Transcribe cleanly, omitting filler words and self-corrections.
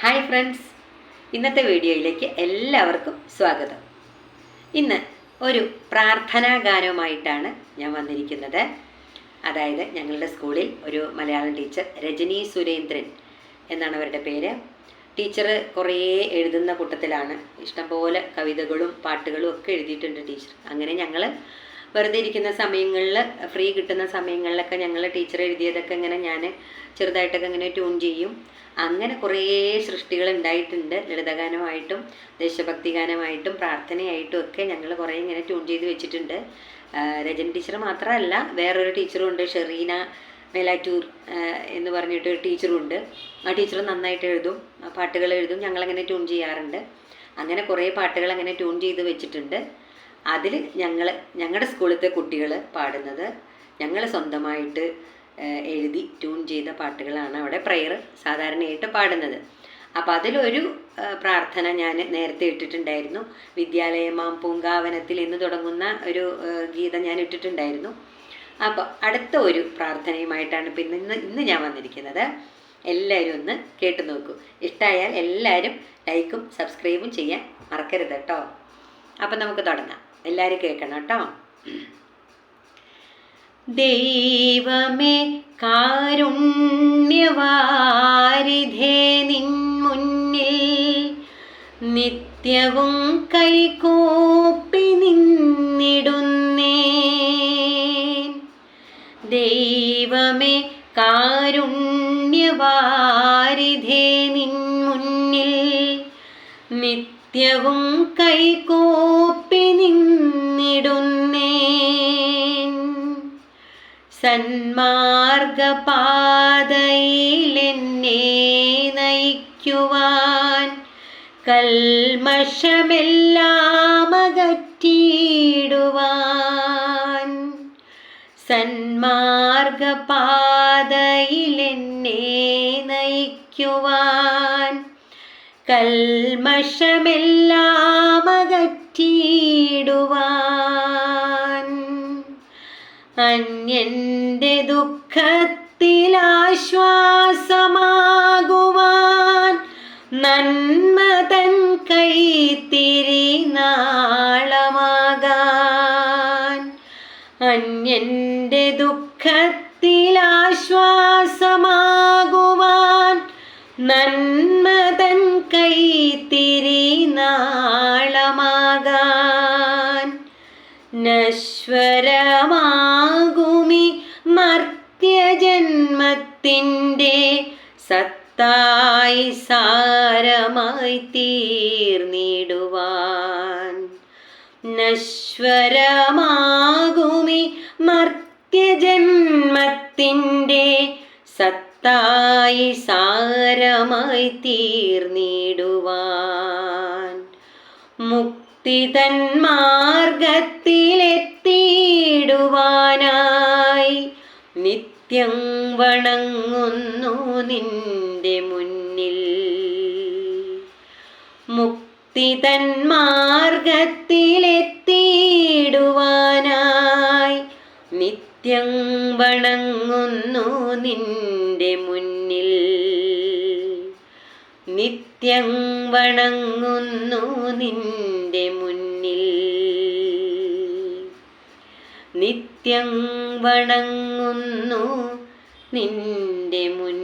Hi friends, ഇന്നത്തെ വീഡിയോയിലേക്ക് എല്ലാവർക്കും സ്വാഗതം. ഇന്ന് ഒരു പ്രാർത്ഥനാ ഗാനവുമായിട്ടാണ് ഞാൻ വന്നിരിക്കുന്നത്. അതായത് ഞങ്ങളുടെ സ്കൂളിൽ ഒരു മലയാളം ടീച്ചർ, രജനി സുരേന്ദ്രൻ എന്നാണ് അവരുടെ പേര്. ടീച്ചർ കുറേ എഴുതുന്ന കൂട്ടത്തിലാണ്. ഇഷ്ടംപോലെ കവിതകളും പാട്ടുകളും ഒക്കെ എഴുതിയിട്ടുണ്ട് ടീച്ചർ. അങ്ങനെ ഞങ്ങൾ വെറുതെ ഇരിക്കുന്ന സമയങ്ങളിൽ, ഫ്രീ കിട്ടുന്ന സമയങ്ങളിലൊക്കെ ഞങ്ങൾ ടീച്ചർ എഴുതിയതൊക്കെ ഇങ്ങനെ ഞാൻ ചെറുതായിട്ടൊക്കെ ഇങ്ങനെ ട്യൂൺ ചെയ്യും. അങ്ങനെ കുറേ സൃഷ്ടികൾ ഉണ്ടായിട്ടുണ്ട്. ലളിതഗാനമായിട്ടും ദേശഭക്തി ഗാനമായിട്ടും പ്രാർത്ഥനയായിട്ടും ഒക്കെ ഞങ്ങൾ കുറേ ഇങ്ങനെ ട്യൂൺ ചെയ്ത് വെച്ചിട്ടുണ്ട്. രജനി ടീച്ചർ മാത്രമല്ല, വേറൊരു ടീച്ചറും ഉണ്ട്, ഷെറീന മേലാറ്റൂർ എന്ന് പറഞ്ഞിട്ടൊരു ടീച്ചറും ഉണ്ട്. ആ ടീച്ചർ നന്നായിട്ട് എഴുതും, പാട്ടുകൾ എഴുതും. ഞങ്ങളങ്ങനെ ട്യൂൺ ചെയ്യാറുണ്ട്. അങ്ങനെ കുറേ പാട്ടുകൾ അങ്ങനെ ട്യൂൺ ചെയ്ത് വെച്ചിട്ടുണ്ട്. അതിൽ ഞങ്ങളുടെ സ്കൂളിലത്തെ കുട്ടികൾ പാടുന്നത് ഞങ്ങൾ സ്വന്തമായിട്ട് എഴുതി ട്യൂൺ ചെയ്ത പാട്ടുകളാണ് അവിടെ പ്രയർ സാധാരണയായിട്ട് പാടുന്നത്. അപ്പം അതിലൊരു പ്രാർത്ഥന ഞാൻ നേരത്തെ ഇട്ടിട്ടുണ്ടായിരുന്നു. വിദ്യാലയമാം പൂങ്കാവനത്തിൽ എന്ന് തുടങ്ങുന്ന ഒരു ഗീതം ഞാൻ ഇട്ടിട്ടുണ്ടായിരുന്നു. അപ്പോൾ അടുത്ത ഒരു പ്രാർത്ഥനയുമായിട്ടാണ് ഇന്ന് ഞാൻ വന്നിരിക്കുന്നത്. എല്ലാവരും ഒന്ന് കേട്ടു നോക്കൂ. ഇഷ്ടമായാൽ എല്ലാവരും ലൈക്കും സബ്സ്ക്രൈബും ചെയ്യാൻ മറക്കരുത് കേട്ടോ. അപ്പം നമുക്ക് തുടങ്ങാം. എല്ലാവരും കേൾക്കണം കേട്ടോ. ദൈവമേ കാരുണ്യവാരിധേ, നിൻ മുന്നിൽ നിത്യവും കൈകൂപ്പി നിന്നിടുന്നേൻ. ദൈവമേ കാരുണ്യവാരിധേ, നിൻ മുന്നിൽ നിത്യവും കൈകൂപ്പി നിന്നിടുന്നേൻ. സന്മാർഗപാതയിലെന്നെ നയിക്കുവാൻ കൽമഷമെല്ലാം അകറ്റിയിടുവാൻ. സന്മാർഗപാതയിലെന്നെ നയിക്കുവാൻ കൽമഷമെല്ലാം അകറ്റിയിടുവാൻ. അന്യന്റെ ദുഃഖത്തിലാശ്വാസമാകുവാൻ നന്മ തൻ കൈത്തിരി നാളമാകാൻ. അന്യന്റെ ദുഃഖത്തിലാശ്വാസമാകുവാൻ നന്മ തൻ കൈത്തിരി നാളമാകാൻ. നശ്വരമാകുമി മർത്യജന്മത്തിൻ്റെ സത്തായി സാരമായി തീർന്നിടുവാൻ. നശ്വരമാകുമി മർത്യജന്മത്തിൻ്റെ സത്തായി സാരമായി തീർന്നിടുവാൻ. മുക്തിതൻ മാർഗത്തിലെത്തിയിടുവാനായി നിത്യം വണങ്ങുന്നു നിന്റെ മുന്നിൽ. മുക്തിതൻ മാർഗത്തിലെത്തിയിടുവാനായി നിത്യം വണങ്ങുന്നു നിന്റെ മുന്നിൽ. നിത്യം വണങ്ങുന്നു നിന്റെ മുന്നിൽ. നിത്യം വണങ്ങുന്നു നിന്റെ മുന്നിൽ.